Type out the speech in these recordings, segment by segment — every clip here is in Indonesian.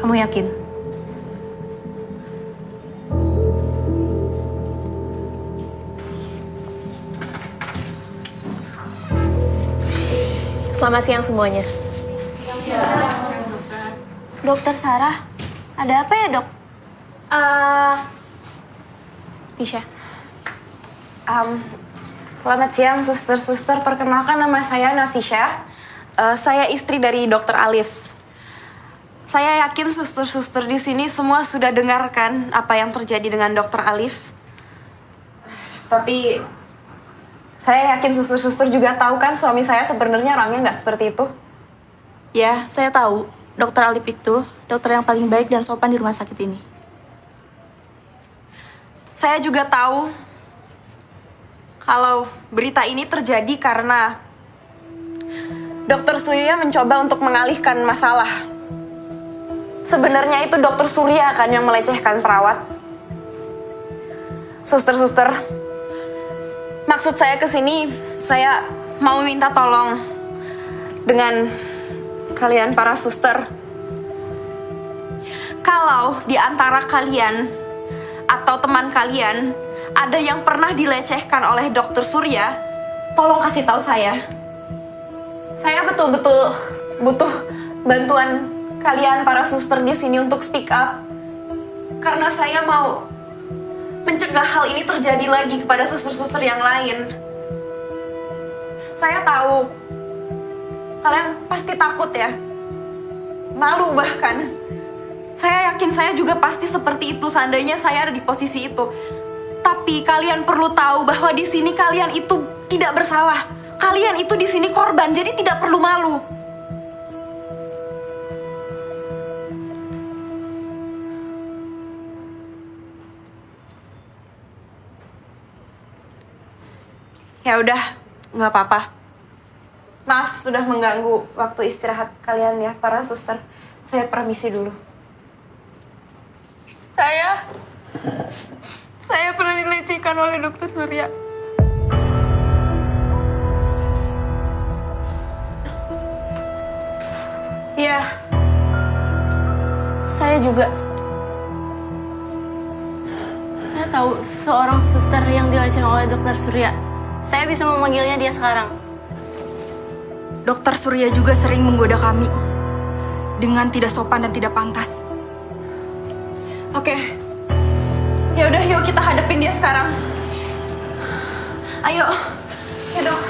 Kamu yakin? Selamat siang semuanya. Dokter Sarah, ada apa ya, Dok? Fisha. Selamat siang, suster-suster. Perkenalkan, nama saya Nafisha. Saya istri dari Dokter Alif. Saya yakin suster-suster di sini semua sudah dengarkan apa yang terjadi dengan Dokter Alif. Tapi saya yakin suster-suster juga tahu kan suami saya sebenarnya orangnya nggak seperti itu. Ya, saya tahu. Dokter Alif itu dokter yang paling baik dan sopan di rumah sakit ini. Saya juga tahu kalau berita ini terjadi karena Dokter Surya mencoba untuk mengalihkan masalah. Sebenarnya itu Dokter Surya kan yang melecehkan perawat. Suster-suster, maksud saya ke sini, saya mau minta tolong dengan kalian para suster. Kalau di antara kalian atau teman kalian ada yang pernah dilecehkan oleh Dokter Surya, tolong kasih tahu saya. Saya betul-betul butuh bantuan kalian para suster di sini untuk speak up. Karena saya mau mencegah hal ini terjadi lagi kepada suster-suster yang lain. Saya tahu kalian pasti takut ya. Malu bahkan. Saya yakin saya juga pasti seperti itu seandainya saya ada di posisi itu. Tapi kalian perlu tahu bahwa di sini kalian itu tidak bersalah. Kalian itu di sini korban, jadi tidak perlu malu. Ya udah, nggak apa-apa. Maaf sudah mengganggu waktu istirahat kalian ya, para suster. Saya permisi dulu. Saya pernah dilecehkan oleh Dokter Surya. Iya, saya juga. Saya tahu seorang suster yang dilecehkan oleh Dokter Surya. Saya bisa memanggilnya dia sekarang. Dokter Surya juga sering menggoda kami dengan tidak sopan dan tidak pantas. Oke. Ya udah, yuk kita hadapin dia sekarang. Ayo. Ya dok.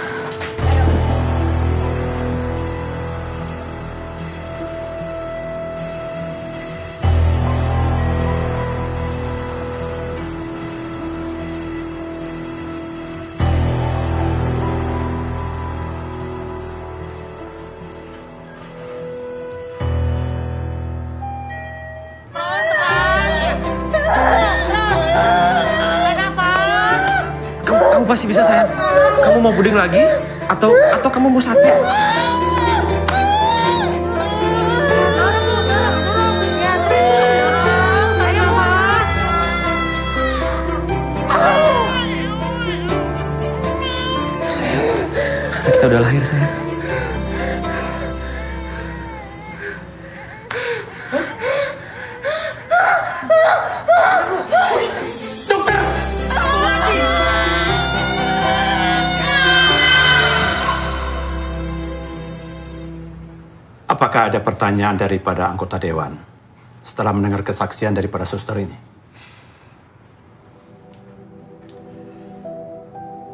Kamu pasti bisa, sayang. Kamu mau puding lagi? Atau kamu mau sate? Sayang, anak kita udah lahir, sayang. Apakah ada pertanyaan daripada anggota dewan setelah mendengar kesaksian daripada suster ini?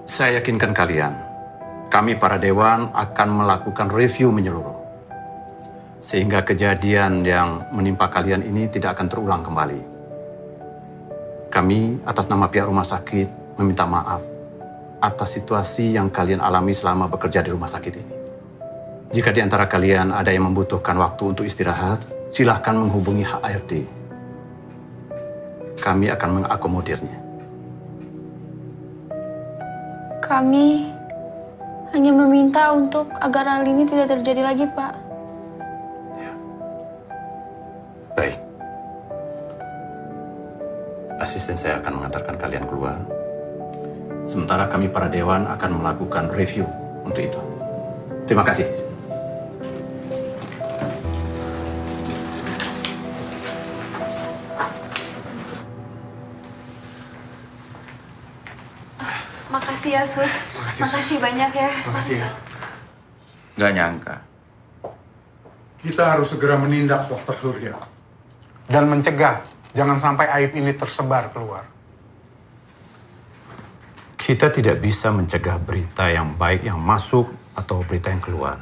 Saya yakinkan kalian, kami para dewan akan melakukan review menyeluruh. Sehingga kejadian yang menimpa kalian ini tidak akan terulang kembali. Kami atas nama pihak rumah sakit meminta maaf atas situasi yang kalian alami selama bekerja di rumah sakit ini. Jika di antara kalian ada yang membutuhkan waktu untuk istirahat, silahkan menghubungi HRD. Kami akan mengakomodirnya. Kami hanya meminta untuk agar hal ini tidak terjadi lagi, Pak. Baik. Asisten saya akan mengantarkan kalian keluar. Sementara kami para dewan akan melakukan review untuk itu. Terima kasih. Makasih ya, Sus. Makasih banyak ya. Makasih ya. Gak nyangka. Kita harus segera menindak Dokter Surya. Dan mencegah, jangan sampai aib ini tersebar keluar. Kita tidak bisa mencegah berita yang baik yang masuk atau berita yang keluar.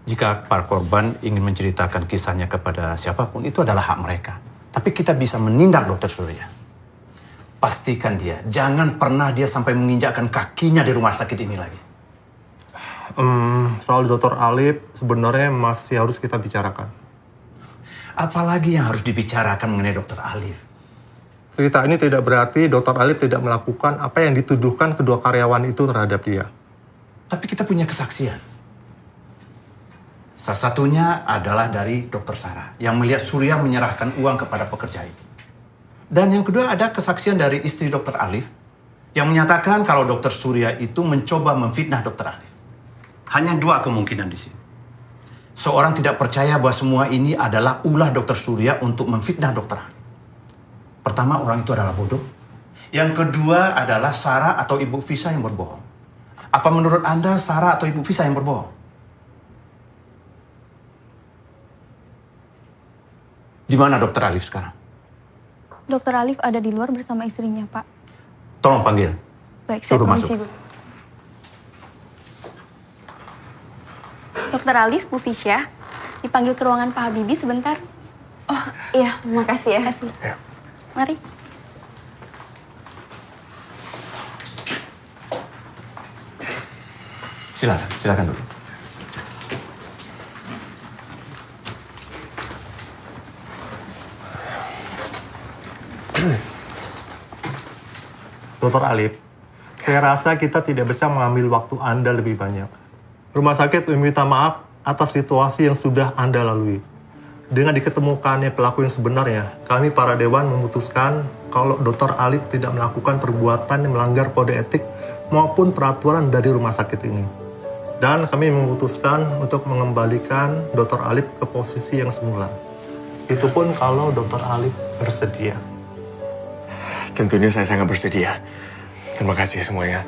Jika para korban ingin menceritakan kisahnya kepada siapapun, itu adalah hak mereka. Tapi kita bisa menindak Dokter Surya. Pastikan dia, jangan pernah dia sampai menginjakkan kakinya di rumah sakit ini lagi. Soal Dr. Alif sebenarnya masih harus kita bicarakan. Apalagi yang harus dibicarakan mengenai Dr. Alif? Cerita ini tidak berarti Dr. Alif tidak melakukan apa yang dituduhkan kedua karyawan itu terhadap dia. Tapi kita punya kesaksian. Salah satunya adalah dari Dr. Sarah yang melihat Surya menyerahkan uang kepada pekerja itu. Dan yang kedua ada kesaksian dari istri Dr. Alif yang menyatakan kalau Dr. Surya itu mencoba memfitnah Dr. Alif. Hanya dua kemungkinan di sini. Seorang tidak percaya bahwa semua ini adalah ulah Dr. Surya untuk memfitnah Dr. Alif. Pertama, orang itu adalah bodoh. Yang kedua adalah Sarah atau Ibu Visa yang berbohong. Apa menurut Anda Sarah atau Ibu Visa yang berbohong? Di mana Dr. Alif sekarang? Dokter Alif ada di luar bersama istrinya, Pak. Tolong panggil. Baik, saya Suruh permisi, masuk. Bu. Dokter Alif, Bu Fisya, dipanggil ke ruangan Pak Habibie sebentar. Oh, iya, makasih ya. Mari. Silakan dulu. Dr. Alif, saya rasa kita tidak bisa mengambil waktu Anda lebih banyak. Rumah sakit meminta maaf atas situasi yang sudah Anda lalui. Dengan diketemukannya pelaku yang sebenarnya, kami para dewan memutuskan kalau Dr. Alif tidak melakukan perbuatan yang melanggar kode etik maupun peraturan dari rumah sakit ini. Dan kami memutuskan untuk mengembalikan Dr. Alif ke posisi yang semula. Itu pun kalau Dr. Alif bersedia. Tentunya saya sangat bersedia. Terima kasih semuanya.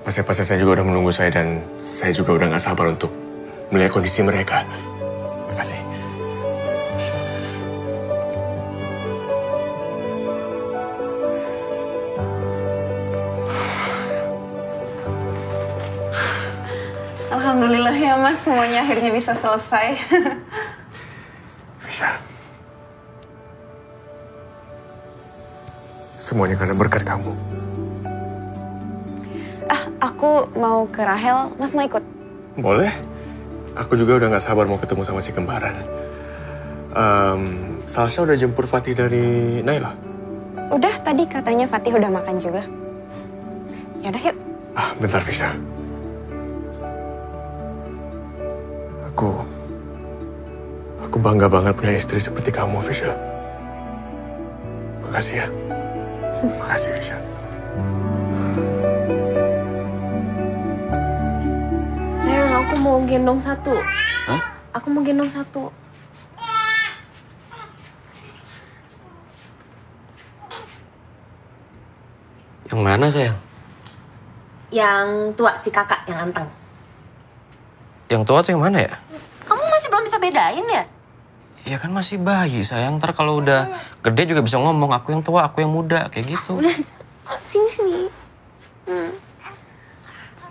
Pasien-pasien saya juga udah menunggu saya dan saya juga udah gak sabar untuk melihat kondisi mereka. Terima kasih. Alhamdulillah ya Mas, semuanya akhirnya bisa selesai. Bisa. Semuanya karena berkat kamu. Aku mau ke Rahel, Mas mau ikut? Boleh. Aku juga udah gak sabar mau ketemu sama si kembaran. Salsa udah jemput Fatih dari Naila? Udah, tadi katanya Fatih udah makan juga. Yaudah yuk. Bentar Fisya. Aku bangga banget punya istri seperti kamu, Fisya. Makasih ya. Makasih, Fisya. Sayang, aku mau gendong satu. Hah? Aku mau gendong satu. Yang mana sayang? Yang tua, si kakak yang anteng. Yang tua tuh yang mana ya? Kamu masih belum bisa bedain ya? Ya kan masih bayi sayang. Ntar kalau udah gede juga bisa ngomong aku yang tua, aku yang muda. Kayak gitu. Udah, sini.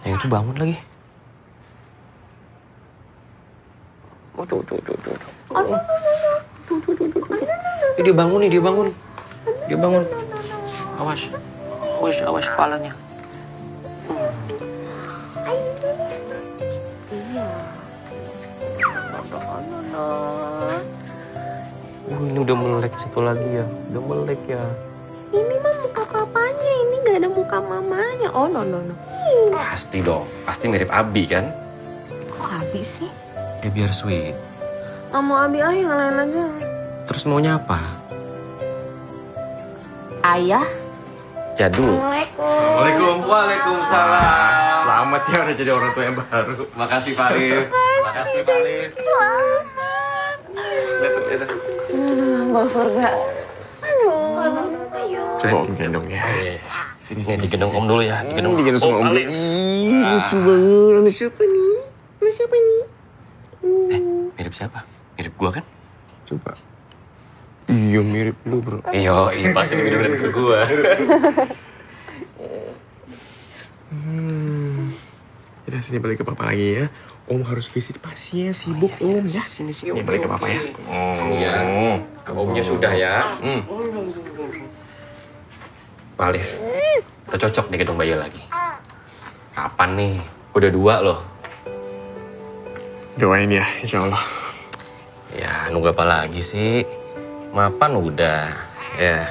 Yang itu bangun lagi. Waduh. Dia bangun nih, dia bangun. Dia bangun. Awas kepalanya. Ini udah melek situ lagi ya. Udah melek ya. Ini mah muka papanya, ini gak ada muka mamanya. Oh, no. Pasti dong. Pasti mirip Abi kan? Kok Abi sih? Ya biar sweet. Gak mau Abi aja, yang lain aja. Terus maunya apa? Ayah. Jadul. Assalamualaikum. Waalaikumsalam. Selamat ya udah jadi orang tua yang baru. Makasih Pak Alif. Makasih Pak Alif. Selamat. Lihat. Bau surga. Aduh. Coba om gendong ya. Iya. Nih, digendong Om dulu ya. Digendong sama Om. Alif. Lucu banget. Anak siapa nih? Anak siapa nih? Mirip siapa? Mirip gua kan? Coba. Iya mirip lu bro. Iya, pasti mirip ke gua. Udah sini balik ke papa lagi ya. Om harus visit pasien, sibuk Om ya. Sini balik ke papa ya. Iya. Ke Omnya sudah ya. Pak Alif, udah cocok nih gendong bayi lagi. Kapan nih? Udah 2 loh. Doain ya, insya Allah. Ya, nunggu apa lagi sih? Mapan udah. Ya,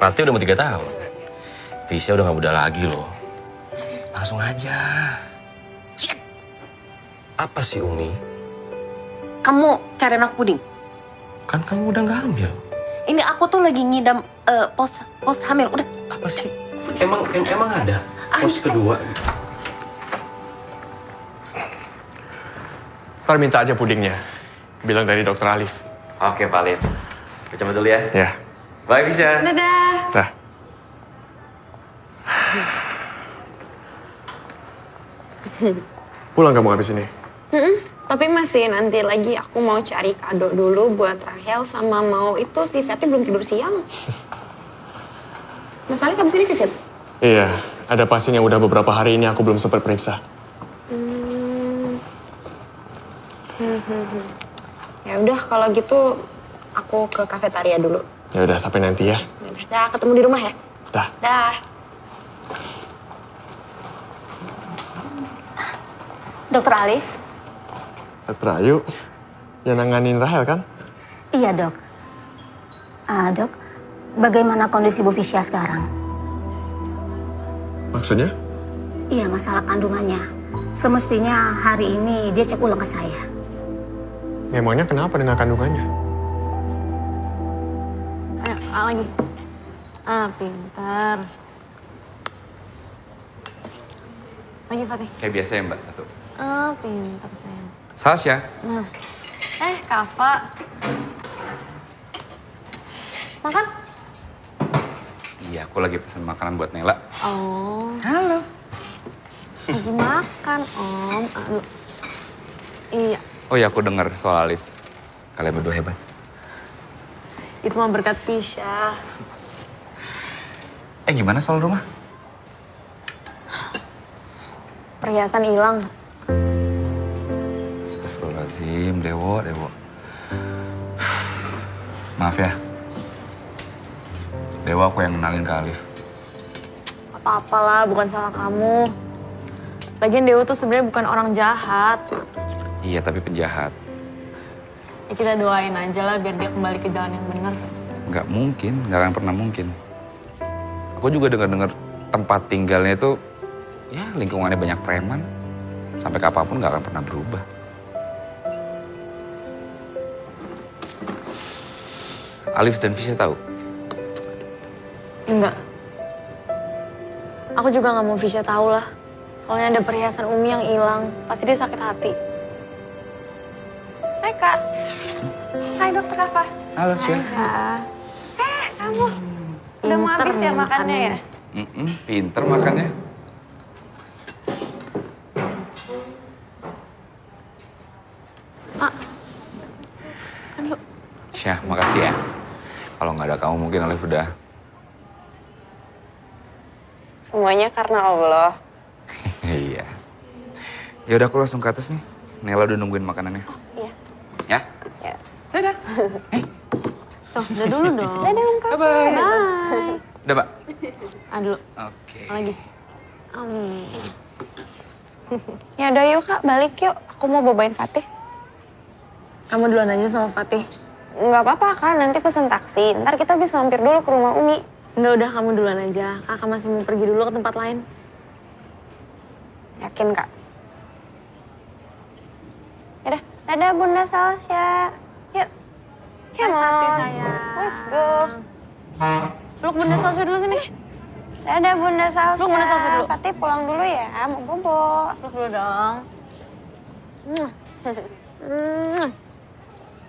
Pati udah mau 3 tahun. Visya udah gak muda lagi loh. Langsung aja. Apa sih, Umi? Kamu cariin aku puding. Kan kamu udah gak hamil. Ini aku tuh lagi ngidam post hamil. Udah. Apa sih? Emang ada pos kedua? Ntar minta aja pudingnya. Bilang dari dokter Alif. Oke, Pak Alif. Kecamatan dulu ya. Ya. Bye, Visya. Dadah. Dah. Pulang kamu habis ini? Tapi masih nanti lagi aku mau cari kado dulu buat Rahel sama mau itu si Fatih belum tidur siang. Mas Ali kamu sini visit? Iya, ada pasien yang udah beberapa hari ini aku belum sempat periksa. Ya udah kalau gitu aku ke kafetaria dulu. Ya udah sampai nanti ya. Dah ketemu di rumah ya. Dah. Dah. Dokter Alif? Dokter Ayu, yang nanganin Rahel kan? Iya dok. Dok, bagaimana kondisi Bu Visya sekarang? Maksudnya? Iya, masalah kandungannya. Semestinya hari ini dia cek ulang ke saya. Memangnya kenapa dengan kandungannya? Ayo, lagi. Pintar. Lagi Fatih. Kayak biasa ya Mbak, 1. Pintar sayang. Sasha. Kava. Makan? Iya, aku lagi pesen makanan buat Nela. Oh. Halo. Lagi makan, Om. Iya. Oh iya, aku dengar soal Alif. Kalian berdua hebat. Itu mah berkat Visya. Gimana soal rumah? Perhiasan hilang. Astagfirullahaladzim, Dewo. Maaf ya. Dewa aku yang kenalin ke Alif. Apa-apalah, bukan salah kamu. Lagian Dewa tuh sebenarnya bukan orang jahat. Iya, tapi penjahat. Ya kita doain aja lah biar dia kembali ke jalan yang benar. Nggak mungkin, nggak akan pernah mungkin. Aku juga dengar-dengar tempat tinggalnya itu, ya lingkungannya banyak preman. Sampai kapanpun nggak akan pernah berubah. Alif dan Visya tahu? Enggak. Aku juga nggak mau Visya tahu lah. Soalnya ada perhiasan Umi yang hilang. Pasti dia sakit hati. Hai Kak. Hai Dokter Kava. Halo Visya. Kamu udah mau habis ya makannya ya? Pinter makannya. Syah, makasih ya. Kalau nggak ada kamu mungkin Alif udah... Semuanya karena Allah. Iya. Ya udah aku langsung ke atas nih. Nela udah nungguin makanannya. Iya. Ya? Ya. Dadah. Tuh, udah dulu dong. Dadah Om Kava. Bye-bye. Bye. Udah, Pak. Dulu. Oke. Lagi. Ya udah yuk Kak, balik yuk. Aku mau bawain Fatih. Kamu duluan aja sama Fatih. Nggak apa-apa Kak, nanti pesen taksi. Ntar kita bisa mampir dulu ke rumah Umi. Nggak, udah kamu duluan aja. Kakak masih mau pergi dulu ke tempat lain. Yakin Kak? Yaudah, dadah Bunda Salsya. Yuk. Come on. Let's go. Peluk Bunda Salsya dulu sini. Dadah Bunda Salsya. Peluk Bunda Salsya dulu. Fatih pulang dulu ya, mau bobo. Peluk dulu dong.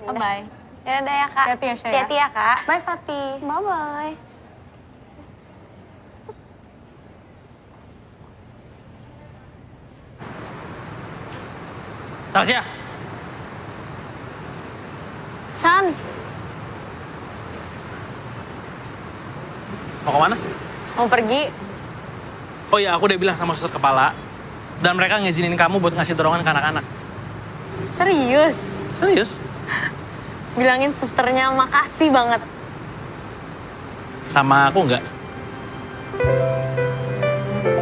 Bye-bye. Ya udah ya Kak. Hati-hati ya Syah. Hati-hati ya Kak. Bye Fatih. Bye-bye. Salsya. Chan. Mau kemana? Mau pergi. Oh ya, aku udah bilang sama suster kepala. Dan mereka ngizinin kamu buat ngasih dorongan ke anak-anak. Serius? Serius? Bilangin susternya makasih banget. Sama aku nggak?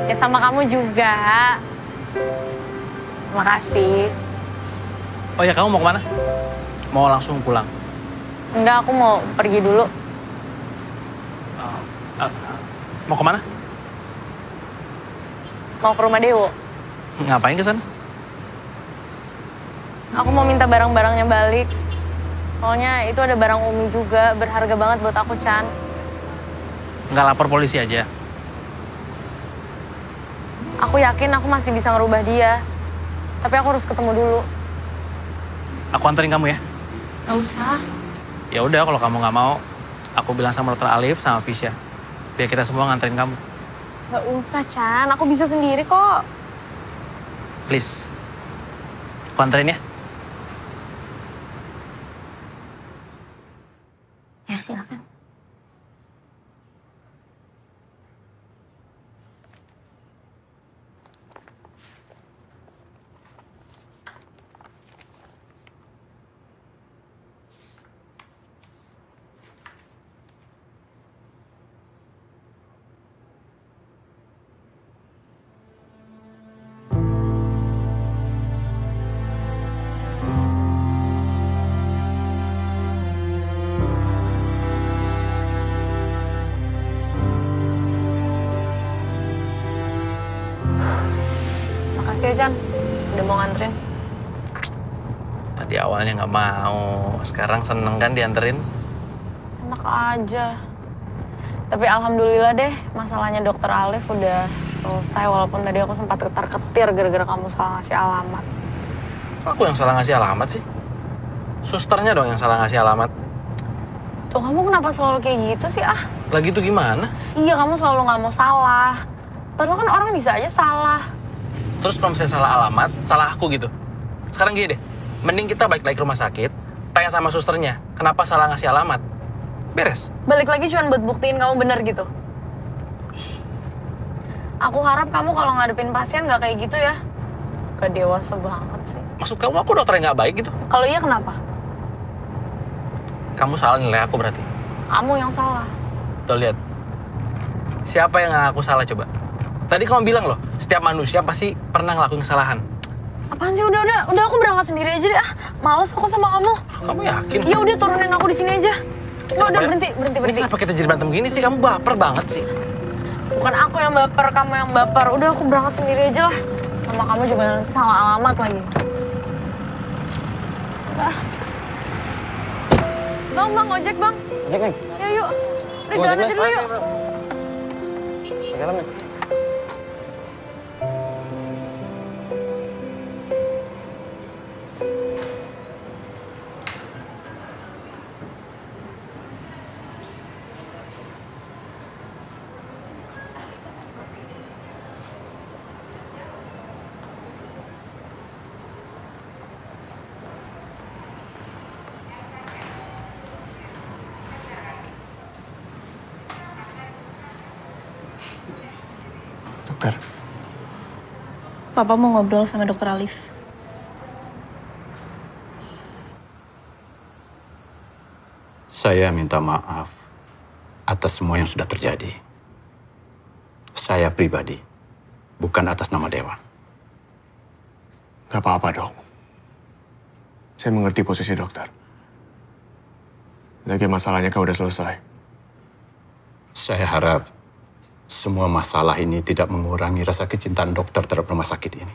Ya sama kamu juga. Makasih. Oh ya, kamu mau kemana? Mau langsung pulang? Enggak, aku mau pergi dulu. Mau kemana? Mau ke rumah Dewo. Ngapain ke sana? Aku mau minta barang-barangnya balik. Soalnya itu ada barang Umi juga, berharga banget buat aku, Chan. Nggak lapor polisi aja? Aku yakin aku masih bisa ngerubah dia. Tapi aku harus ketemu dulu. Aku anterin kamu ya? Gak usah. Ya udah, kalau kamu nggak mau, aku bilang sama dokter Alif sama Fisya. Biar kita semua nganterin kamu. Gak usah, Chan. Aku bisa sendiri kok. Please. Aku anterin ya? Ya, silakan. Makasih ya, Chan. Udah mau nganterin. Tadi awalnya nggak mau, sekarang seneng kan dianterin? Enak aja. Tapi alhamdulillah deh, masalahnya dokter Alif udah selesai. Walaupun tadi aku sempat ketar-ketir gara-gara kamu salah ngasih alamat. Kok aku yang salah ngasih alamat sih? Susternya dong yang salah ngasih alamat. Tuh, kamu kenapa selalu kayak gitu sih, ah? Lagi tuh gimana? Iya, kamu selalu nggak mau salah. Padahal kan orang bisa aja salah. Terus kalau misalnya salah alamat, salah aku gitu. Sekarang gini deh, mending kita balik lagi ke rumah sakit, tanya sama susternya, kenapa salah ngasih alamat. Beres. Balik lagi cuma buat buktiin kamu bener gitu. Aku harap kamu kalau ngadepin pasien nggak kayak gitu ya. Gak dewasa banget sih. Maksud kamu aku dokter yang nggak baik gitu? Kalau iya kenapa? Kamu salah nilai aku berarti. Kamu yang salah. Tuh lihat. Siapa yang ngaku salah coba? Tadi kamu bilang loh, setiap manusia pasti pernah ngelakuin kesalahan. Apaan sih? Udah aku berangkat sendiri aja deh. Ah, males aku sama kamu. Kamu yakin? Iya udah, turunin aku di sini aja. Udah berhenti. Ini kenapa kita jadi berantem gini sih? Kamu baper banget sih. Bukan aku yang baper, kamu yang baper. Udah aku berangkat sendiri aja lah. Sama kamu juga nanti salah alamat lagi. Udah. Bang, ojek bang. Ojek nih. Ya yuk. Udah jalan aja dulu yuk. Jalan nih. Dokter. Papa mau ngobrol sama dokter Alif. Saya minta maaf atas semua yang sudah terjadi. Saya pribadi, bukan atas nama Dewa. Gak apa-apa, dok. Saya mengerti posisi dokter. Lagi masalahnya kau udah selesai. Saya harap semua masalah ini tidak mengurangi rasa kecintaan dokter terhadap rumah sakit ini.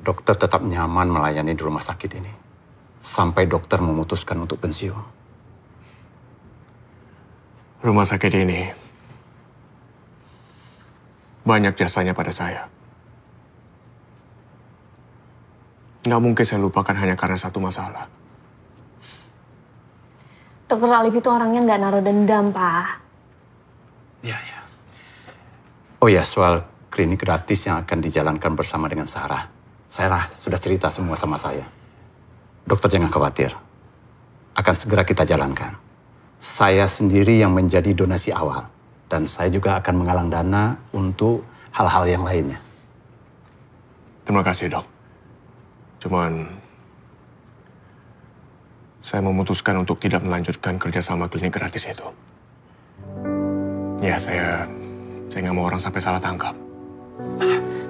Dokter tetap nyaman melayani di rumah sakit ini. Sampai dokter memutuskan untuk pensiun. Rumah sakit ini banyak jasanya pada saya. Nggak mungkin saya lupakan hanya karena satu masalah. Dokter Alif itu orangnya nggak naruh dendam, Pak. Ya. Oh ya, soal klinik gratis yang akan dijalankan bersama dengan Sarah. Sarah sudah cerita semua sama saya. Dokter jangan khawatir. Akan segera kita jalankan. Saya sendiri yang menjadi donasi awal. Dan saya juga akan menggalang dana untuk hal-hal yang lainnya. Terima kasih, Dok. Cuman saya memutuskan untuk tidak melanjutkan kerjasama klinik gratis itu. Ya, saya nggak mau orang sampai salah tangkap.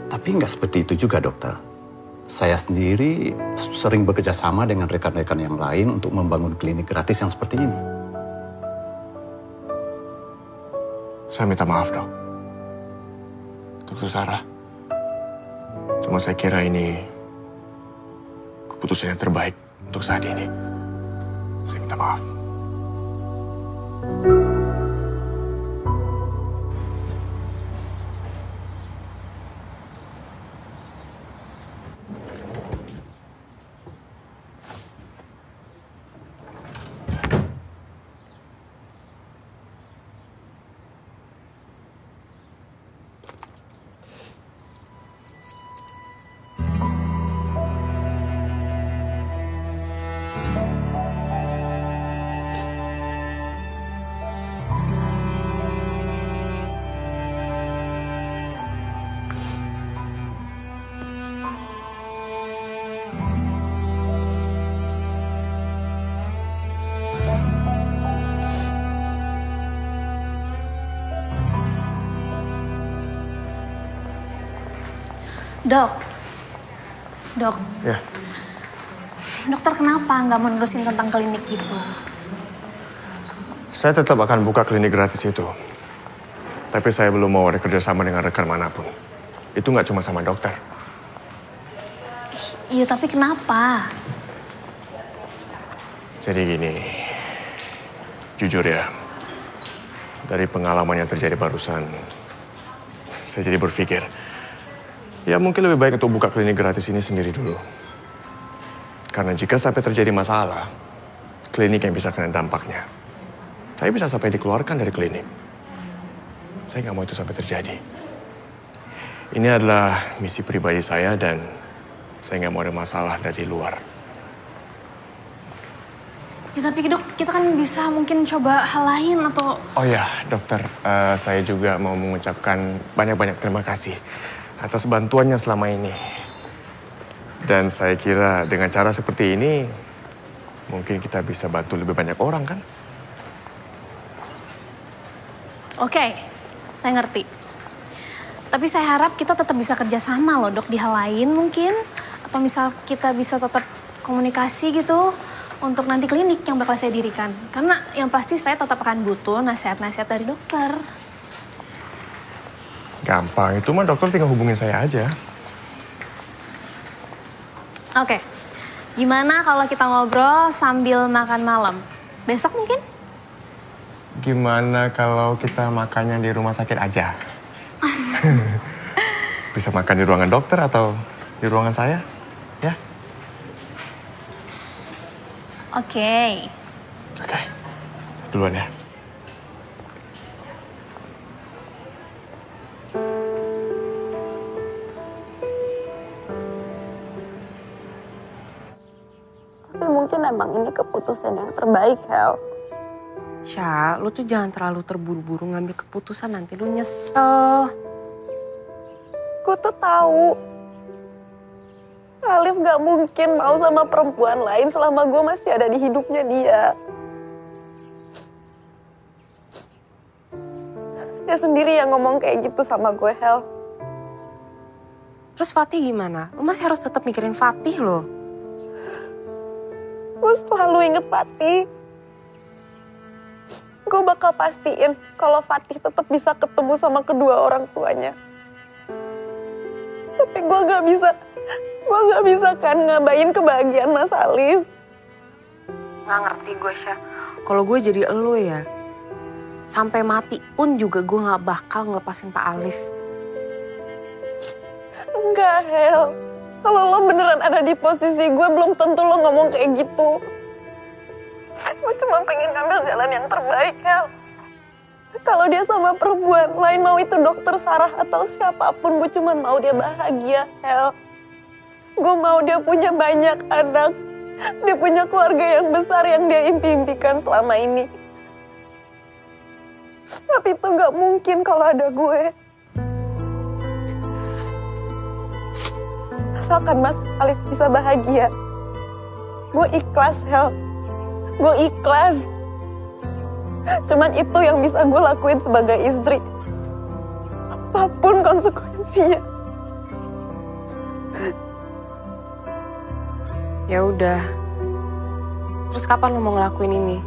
Tapi nggak seperti itu juga, dokter. Saya sendiri sering bekerja sama dengan rekan-rekan yang lain untuk membangun klinik gratis yang seperti ini. Saya minta maaf, Dok. Dokter Sarah. Cuma saya kira ini keputusan yang terbaik untuk saat ini. Saya minta maaf. Dok. Ya. Dokter kenapa nggak menerusin tentang klinik itu? Saya tetap akan buka klinik gratis itu. Tapi saya belum mau ada kerjasama dengan rekan manapun. Itu nggak cuma sama dokter. Iya, tapi kenapa? Jadi gini, jujur ya, dari pengalaman yang terjadi barusan, saya jadi berpikir, ya mungkin lebih baik untuk buka klinik gratis ini sendiri dulu. Karena jika sampai terjadi masalah, klinik yang bisa kena dampaknya. Saya bisa sampai dikeluarkan dari klinik. Saya nggak mau itu sampai terjadi. Ini adalah misi pribadi saya dan saya nggak mau ada masalah dari luar. Ya tapi dok, kita kan bisa mungkin coba hal lain atau... Oh ya, dokter, saya juga mau mengucapkan banyak-banyak terima kasih atas bantuannya selama ini. Dan saya kira dengan cara seperti ini, mungkin kita bisa bantu lebih banyak orang, kan? Oke, saya ngerti. Tapi saya harap kita tetap bisa kerjasama loh dok di hal lain mungkin. Atau misal kita bisa tetap komunikasi gitu untuk nanti klinik yang bakal saya dirikan. Karena yang pasti saya tetap akan butuh nasihat-nasihat dari dokter. Gampang, itu mah dokter tinggal hubungin saya aja. Oke, gimana kalau kita ngobrol sambil makan malam? Besok mungkin? Gimana kalau kita makannya di rumah sakit aja? Bisa makan di ruangan dokter atau di ruangan saya, ya? Oke. Oke, duluan ya. Tapi mungkin emang ini keputusan yang terbaik, Hel. Sya, lu tuh jangan terlalu terburu-buru ngambil keputusan, nanti lu nyesel. Gue tuh tahu Alif gak mungkin mau sama perempuan lain selama gue masih ada di hidupnya dia. Dia sendiri yang ngomong kayak gitu sama gue, Hel. Terus Fatih gimana? Lu masih harus tetap mikirin Fatih loh. Gue selalu inget Fatih. Gue bakal pastiin kalau Fatih tetap bisa ketemu sama kedua orang tuanya. Tapi gue gak bisa kan ngabain kebahagiaan Mas Alif. Gak ngerti gue, Syah. Kalau gue jadi elu ya, sampai mati pun juga gue gak bakal ngelepasin Pak Alif. Enggak, Hel. Kalau lo beneran ada di posisi gue, belum tentu lo ngomong kayak gitu. Gue cuma pengen ngambil jalan yang terbaik, Hel. Kalau dia sama perempuan lain, mau itu dokter Sarah atau siapapun, gue cuma mau dia bahagia, Hel. Gue mau dia punya banyak anak. Dia punya keluarga yang besar yang dia impi-impikan selama ini. Tapi itu gak mungkin kalau ada gue. Asalkan Mas Alif bisa bahagia. Gue ikhlas, Hel. Gue ikhlas. Cuman itu yang bisa gue lakuin sebagai istri. Apapun konsekuensinya. Ya udah. Terus kapan lo mau ngelakuin ini?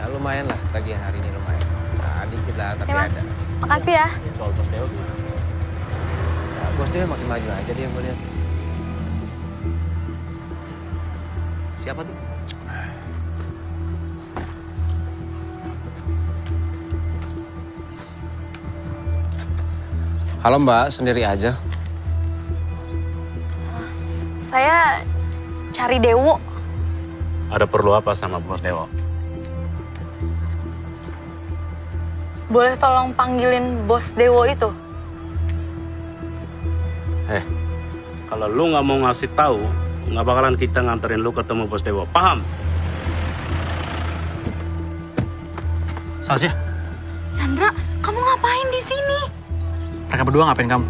Ya, lumayan lah, tagihan hari ini lumayan. Nah, dikit lah, tapi Mas. ada. Makasih ya. Soal Bos Dewo gimana? Ya, Bos Dewo makin maju aja dia, gue lihat. Siapa tuh? Halo Mbak, sendiri aja. Saya cari Dewo. Ada perlu apa sama Bos Dewo? Boleh tolong panggilin Bos Dewo itu? Kalau lu nggak mau ngasih tahu, nggak bakalan kita nganterin lu ketemu Bos Dewo. Paham? Sasya, Chandra, kamu ngapain di sini? mereka berdua ngapain kamu?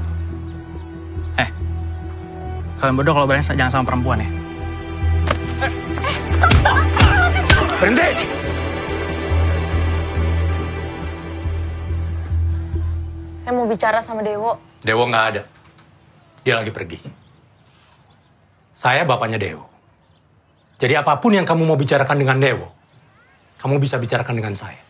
Kalian berdua kalau berani jangan sama perempuan ya. Berhenti! Saya mau bicara sama Dewo. Dewo nggak ada. Dia lagi pergi. Saya bapaknya Dewo. Jadi apapun yang kamu mau bicarakan dengan Dewo, kamu bisa bicarakan dengan saya.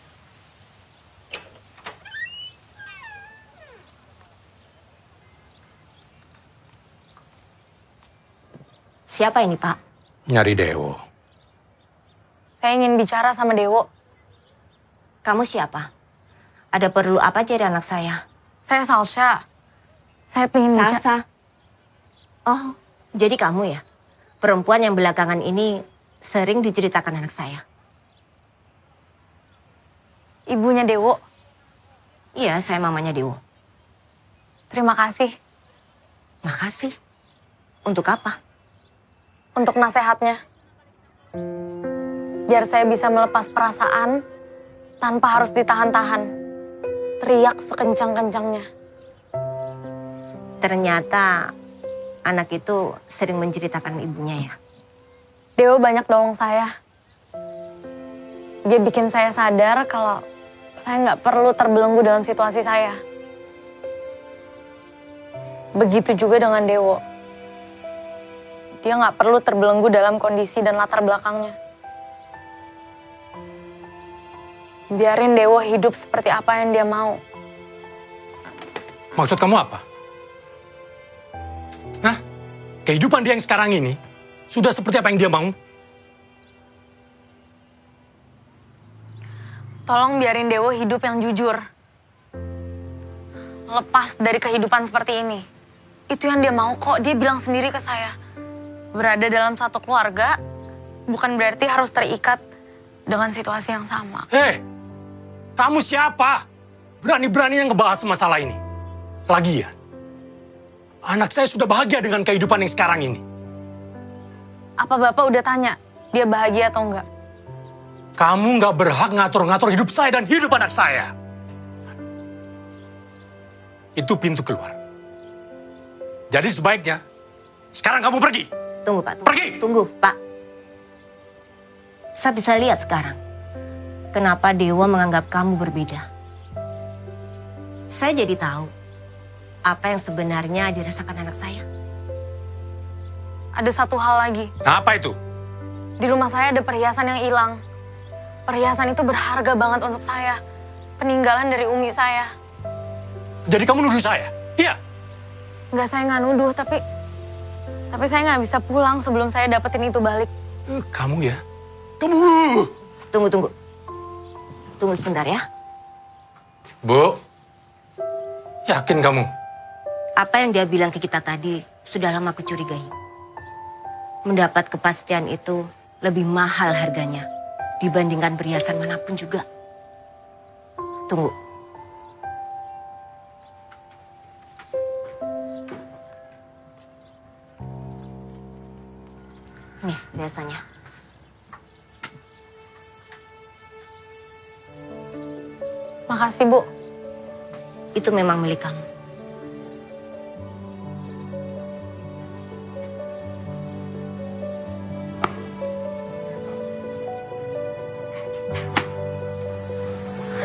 Siapa ini, Pak? Nyari Dewo. Saya ingin bicara sama Dewo. Kamu siapa? Ada perlu apa cari anak saya? Saya Salsha. Saya pengen Salsa. Oh, jadi kamu ya? Perempuan yang belakangan ini sering diceritakan anak saya. Ibunya Dewo. Iya, saya mamanya Dewo. Terima kasih. Makasih. Untuk apa? Untuk nasihatnya. Biar saya bisa melepas perasaan tanpa harus ditahan-tahan. Teriak sekencang-kencangnya. Ternyata anak itu sering menceritakan ibunya ya? Dewo banyak nolong saya. Dia bikin saya sadar kalau saya nggak perlu terbelenggu dalam situasi saya. Begitu juga dengan Dewo. Dia nggak perlu terbelenggu dalam kondisi dan latar belakangnya. Biarin Dewo hidup seperti apa yang dia mau. Maksud kamu apa? Hah? Kehidupan dia yang sekarang ini sudah seperti apa yang dia mau? Tolong biarin Dewo hidup yang jujur. Lepas dari kehidupan seperti ini. Itu yang dia mau kok, dia bilang sendiri ke saya. Berada dalam satu keluarga bukan berarti harus terikat dengan situasi yang sama. Kamu siapa? Berani-beraninya ngebahas masalah ini. Lagian, anak saya sudah bahagia dengan kehidupan yang sekarang ini. Apa Bapak udah tanya dia bahagia atau enggak? Kamu nggak berhak ngatur-ngatur hidup saya dan hidup anak saya. Itu pintu keluar. Jadi sebaiknya, sekarang kamu pergi. Tunggu, Pak. Pergi! Tunggu, Pak. Saya bisa lihat sekarang. Kenapa Dewa menganggap kamu berbeda. Saya jadi tahu apa yang sebenarnya dirasakan anak saya. Ada satu hal lagi. Apa itu? Di rumah saya ada perhiasan yang hilang. Perhiasan itu berharga banget untuk saya. Peninggalan dari umi saya. Jadi kamu nuduh saya? Iya? Enggak, saya nggak nuduh, tapi saya nggak bisa pulang sebelum saya dapetin itu balik. Kamu ya? Kamu... Tunggu. Tunggu sebentar ya. Bu, yakin kamu? Apa yang dia bilang ke kita tadi sudah lama aku curigai. Mendapat kepastian itu lebih mahal harganya dibandingkan perhiasan manapun juga. Tunggu. Nih perhiasannya. Makasih, Bu. Itu memang milik kamu.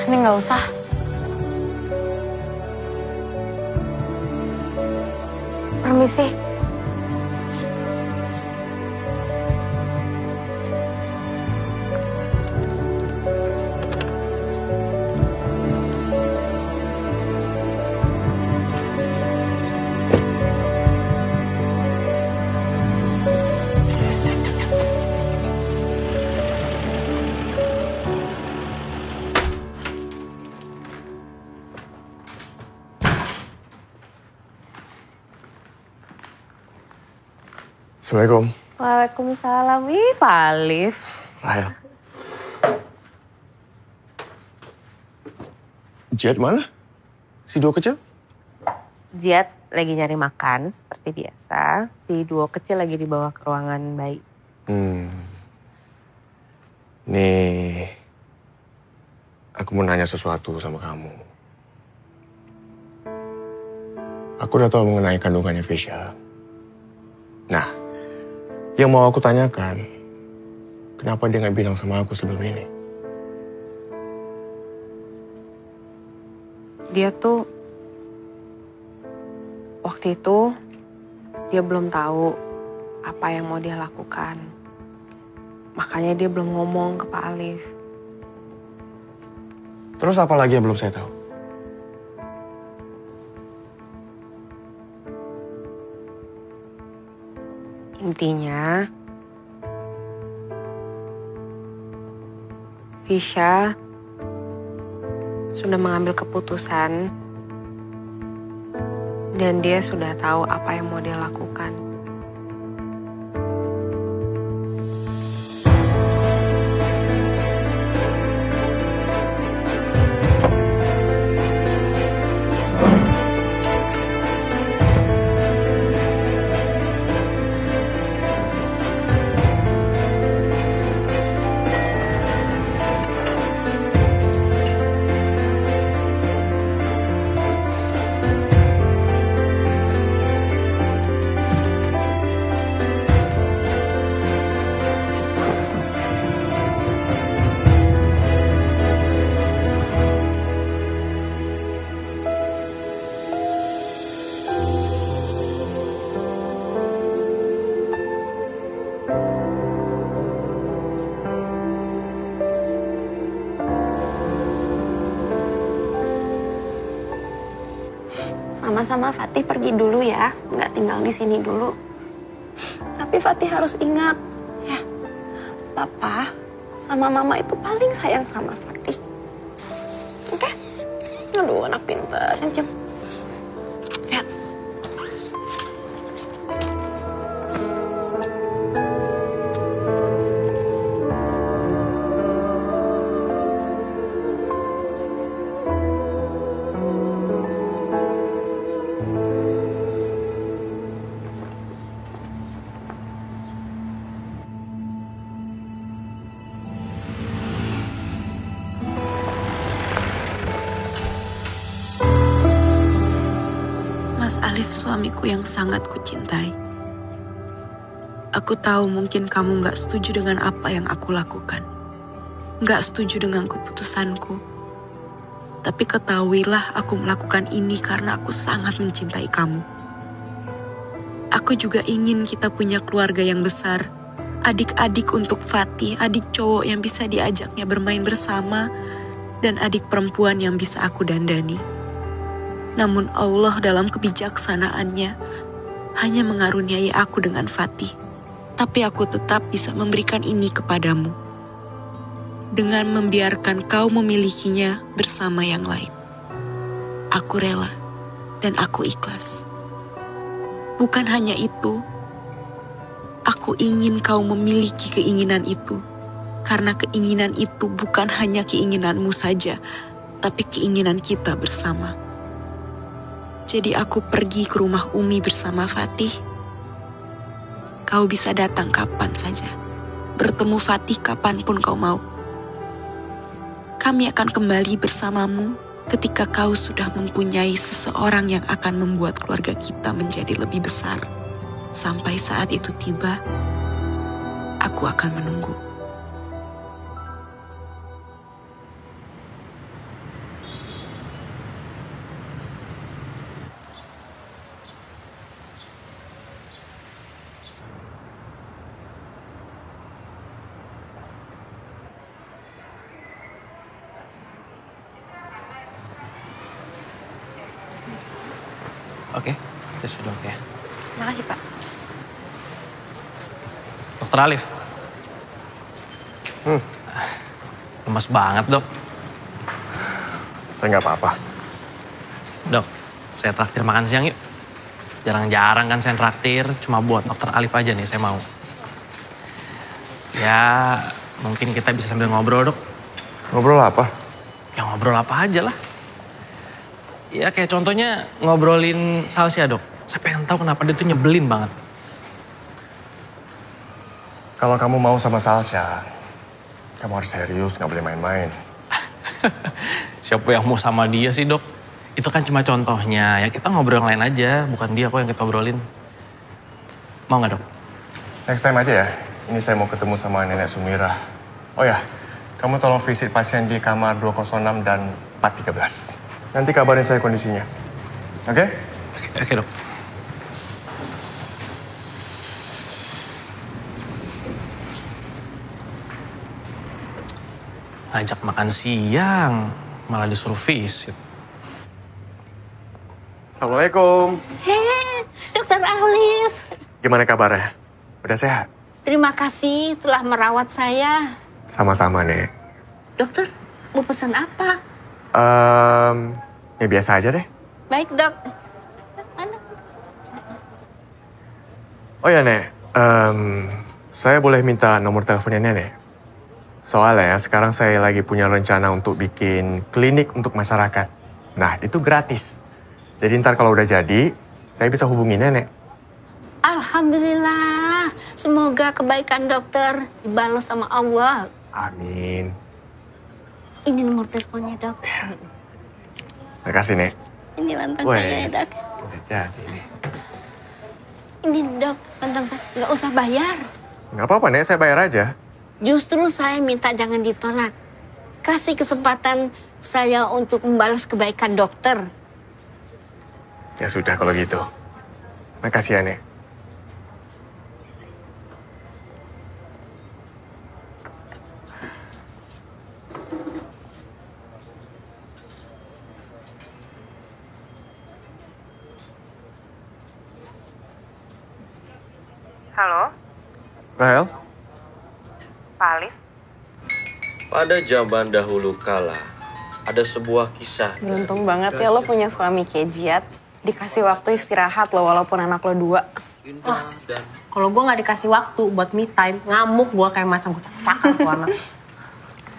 Ini nggak usah. Permisi. Assalamualaikum. Waalaikumsalam. Ih, Pak Alif. Rahel. Jihad mana? Si Duo kecil? Jihad lagi nyari makan seperti biasa. Si Duo kecil lagi dibawa ke ruangan bayi. Nih, aku mau nanya sesuatu sama kamu. Aku udah tahu mengenai kandungannya Fisya. Nah, yang mau aku tanyakan, kenapa dia nggak bilang sama aku sebelum ini? Dia tuh waktu itu dia belum tahu apa yang mau dia lakukan. Makanya dia belum ngomong ke Pak Alif. Terus apa lagi yang belum saya tahu? Intinya, Fisya sudah mengambil keputusan dan dia sudah tahu apa yang mau dia lakukan. Mama sama Fatih pergi dulu ya, nggak tinggal di sini dulu. Tapi Fatih harus ingat, ya, Papa sama Mama itu paling sayang sama Fatih. Oke? Aduh, anak pintar, senyum. Ya. Mas Alif, suamiku yang sangat kucintai. Aku tahu mungkin kamu gak setuju dengan apa yang aku lakukan. Gak setuju dengan keputusanku. Tapi ketahuilah aku melakukan ini karena aku sangat mencintai kamu. Aku juga ingin kita punya keluarga yang besar. Adik-adik untuk Fatih, adik cowok yang bisa diajaknya bermain bersama, dan adik perempuan yang bisa aku dandani. Namun Allah dalam kebijaksanaannya hanya mengaruniai aku dengan Fatih. Tapi aku tetap bisa memberikan ini kepadamu. Dengan membiarkan kau memilikinya bersama yang lain. Aku rela dan aku ikhlas. Bukan hanya itu. Aku ingin kau memiliki keinginan itu. Karena keinginan itu bukan hanya keinginanmu saja, tapi keinginan kita bersama. Jadi aku pergi ke rumah Umi bersama Fatih. Kau bisa datang kapan saja. Bertemu Fatih kapanpun kau mau. Kami akan kembali bersamamu ketika kau sudah mempunyai seseorang yang akan membuat keluarga kita menjadi lebih besar. Sampai saat itu tiba, aku akan menunggu. Oke, ya sudah oke. Makasih, Pak. Dokter Alif. Lemas banget, Dok. Saya nggak apa-apa. Dok, saya traktir makan siang yuk. Jarang-jarang kan saya traktir, cuma buat Dokter Alif aja nih saya mau. Ya, mungkin kita bisa sambil ngobrol, Dok. Ngobrol apa? Ya ngobrol apa aja lah. Ya kayak contohnya ngobrolin Salsya, Dok. Saya pengen tahu kenapa dia tuh nyebelin banget. Kalau kamu mau sama Salsya, kamu harus serius, nggak boleh main-main. Siapa yang mau sama dia sih, Dok? Itu kan cuma contohnya. Ya kita ngobrol yang lain aja, bukan dia kok yang kita obrolin. Mau nggak, Dok? Next time aja ya. Ini saya mau ketemu sama Nenek Sumira. Oh ya, kamu tolong visit pasien di kamar 206 dan 413. Nanti kabarin saya kondisinya. Oke? Oke, Dok. Ajak makan siang, malah disuruh visit. Assalamualaikum. Hei, Dokter Alif. Gimana kabarnya? Udah sehat? Terima kasih telah merawat saya. Sama-sama, Nek. Dokter, mau pesan apa? Ya biasa aja deh. Baik, Dok. Oh ya, Nek. Saya boleh minta nomor teleponnya Nenek? Soalnya sekarang saya lagi punya rencana untuk bikin klinik untuk masyarakat. Nah, itu gratis. Jadi ntar kalau udah jadi, saya bisa hubungi Nenek. Alhamdulillah. Semoga kebaikan dokter dibalas sama Allah. Amin. Ini nomor teleponnya, Dok. Terima kasih, Nek. Ini lantang saya, Dok. Udah jadi nih. Ini, Dok, lantang saya. Nggak usah bayar. Nggak apa-apa, Nek. Saya bayar aja. Justru saya minta jangan ditolak. Kasih kesempatan saya untuk membalas kebaikan dokter. Ya sudah kalau gitu. Makasih ya, Nek. Halo, Rahel? Pak Alif. Pada zaman dahulu kala, ada sebuah kisah. Beruntung banget ya lo punya suami kejiat. Dikasih waktu istirahat lo walaupun anak lo 2. Wah, kalau gue nggak dikasih waktu buat me time, ngamuk gue kayak macam cakap tuh anak.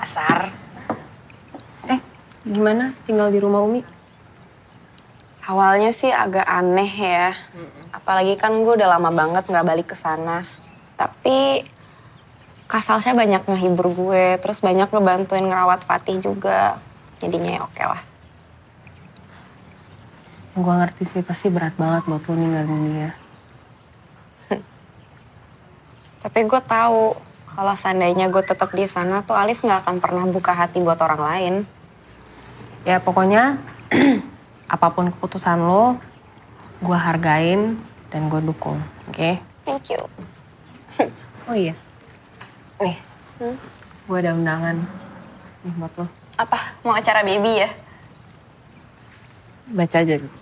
Kasar. Gimana tinggal di rumah Umi? Awalnya sih agak aneh ya. Apalagi kan gue udah lama banget nggak balik ke sana. Tapi Kak Salsya banyak ngehibur gue, terus banyak ngebantuin ngerawat Fatih juga. Jadinya ya oke lah. Gue ngerti sih, pasti berat banget buat lo ninggalin dia. Tapi gue tahu kalau seandainya gue tetap di sana tuh Alif nggak akan pernah buka hati buat orang lain. Ya pokoknya apapun keputusan lo, gue hargain dan gue dukung, oke? Thank you. Oh iya, nih, gue ada undangan nih buat lo. Apa? Mau acara baby ya? Baca aja gitu.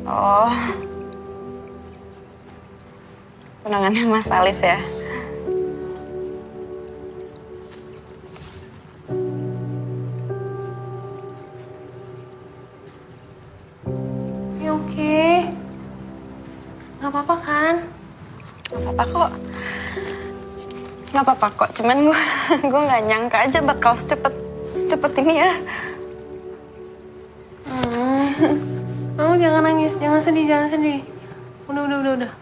Oh, tunangannya Mas Alif ya? apa-apa kan? Gak apa-apa kok. Gak apa-apa kok, cuman gue gak nyangka aja bakal secepat ini ya. Kamu jangan nangis, jangan sedih. Udah.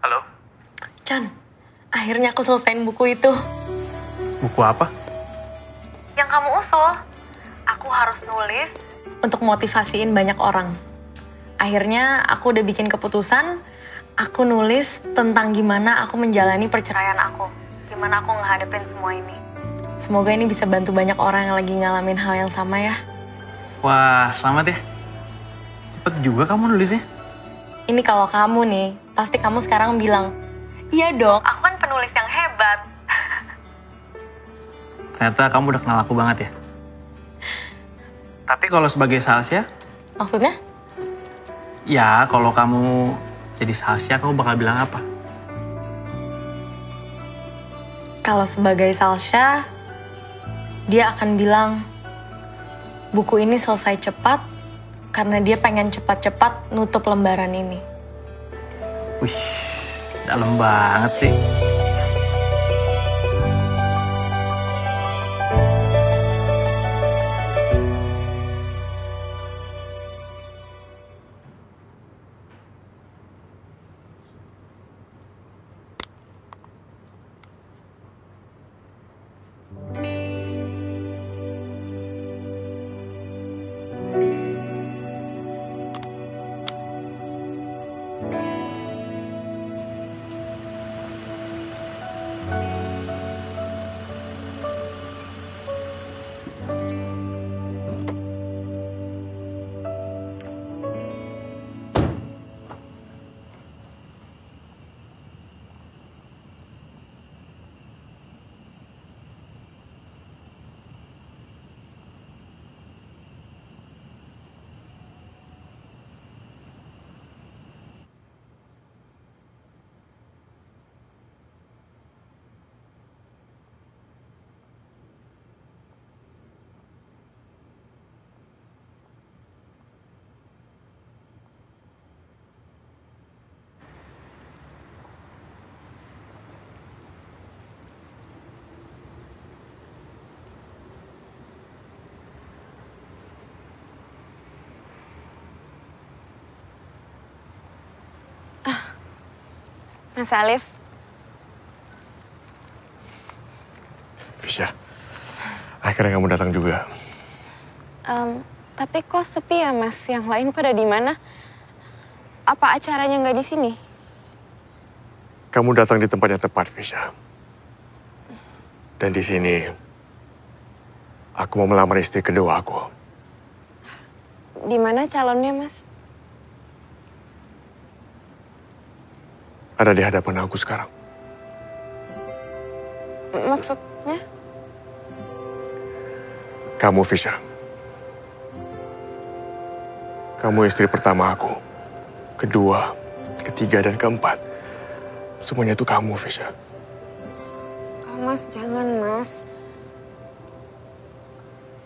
Halo? Chan, akhirnya aku selesaiin buku itu. Buku apa? Yang kamu usul. Aku harus nulis untuk motivasiin banyak orang. Akhirnya aku udah bikin keputusan, aku nulis tentang gimana aku menjalani perceraian aku. Gimana aku ngehadapin semua ini. Semoga ini bisa bantu banyak orang yang lagi ngalamin hal yang sama ya. Wah, selamat ya. Cepet juga kamu nulisnya. Ini kalau kamu nih, pasti kamu sekarang bilang, iya dong, aku kan penulis yang hebat. Ternyata kamu udah kenal aku banget ya. Tapi kalau sebagai Salsya? Maksudnya? Ya, kalau kamu jadi Salsya, kamu bakal bilang apa? Kalau sebagai Salsya, dia akan bilang, buku ini selesai cepat karena dia pengen cepat-cepat nutup lembaran ini. Wih, dalam banget sih. Mas Alif. Fisya, akhirnya kamu datang juga. Tapi kok sepi ya Mas? Yang lain pada di mana? Apa acaranya nggak di sini? Kamu datang di tempat yang tepat, Fisya. Dan di sini, aku mau melamar istri kedua aku. Di mana calonnya, Mas? Ada di hadapan aku sekarang. Maksudnya? Kamu, Fisya. Kamu istri pertama aku. Kedua, ketiga, dan keempat. Semuanya itu kamu, Fisya. Oh, Mas, jangan, Mas.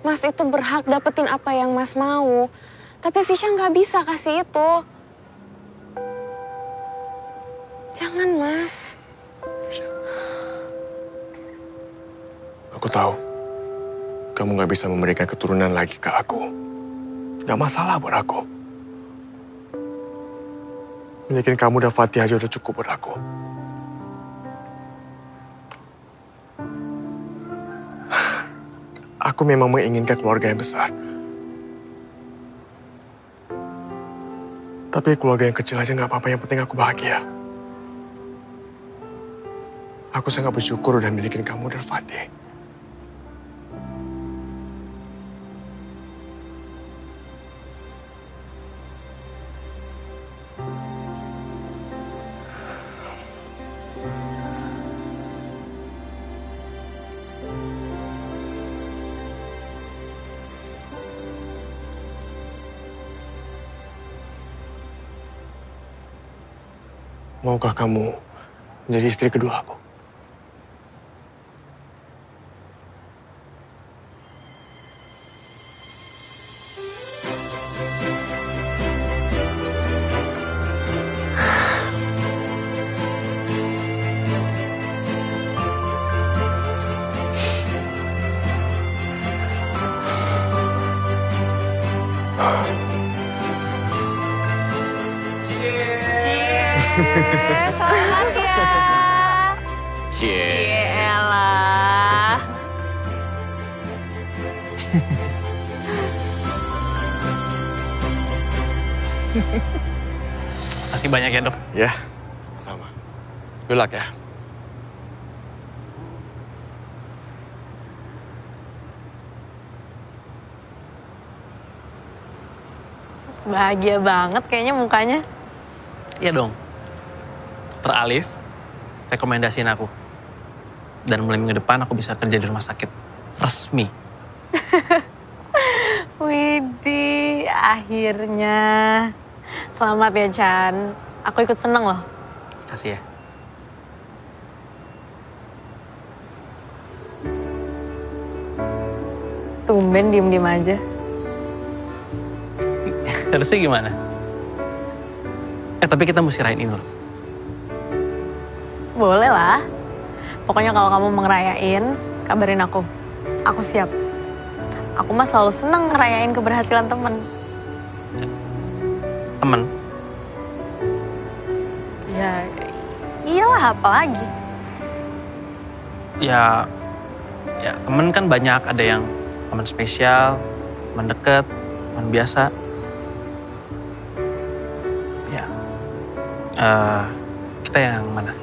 Mas itu berhak dapetin apa yang Mas mau. Tapi Fisya nggak bisa kasih itu. Jangan, Mas. Aku tahu, kamu nggak bisa memberikan keturunan lagi ke aku. Nggak masalah buat aku. Milikin kamu dan Fatih aja udah cukup buat aku. Aku memang menginginkan keluarga yang besar. Tapi keluarga yang kecil aja nggak apa-apa, yang penting aku bahagia. Aku sangat bersyukur udah milikin kamu dan Fatih. maukah kamu menjadi istri kedua aku? Selamat ya. Cielah. Masih banyak ya, Dok? Ya, sama-sama. Good luck ya. Bahagia banget kayaknya mukanya. Iya dong. Dokter Alif rekomendasiin aku. Dan mulai minggu depan aku bisa kerja di rumah sakit. Resmi. Widih, akhirnya. Selamat ya, Chan. Aku ikut seneng loh. Kasih ya. Tumben diem-diem aja. Harusnya gimana? Tapi kita mesti rayain ini loh. Boleh lah. Pokoknya kalau kamu mau ngerayain, kabarin aku. Aku siap. Aku mah selalu seneng ngerayain keberhasilan temen. Temen? Ya, iyalah apalagi. Ya temen kan banyak. Ada yang teman spesial, teman deket, teman biasa. Kita yang mana?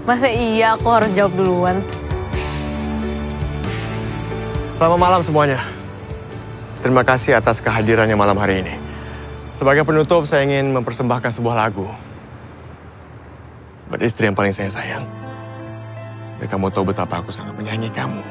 Masa iya aku harus jawab duluan? Selamat malam semuanya. Terima kasih atas kehadirannya malam hari ini. Sebagai penutup, saya ingin mempersembahkan sebuah lagu buat istri yang paling saya sayang. Dan kamu tahu betapa aku sangat menyayangi kamu.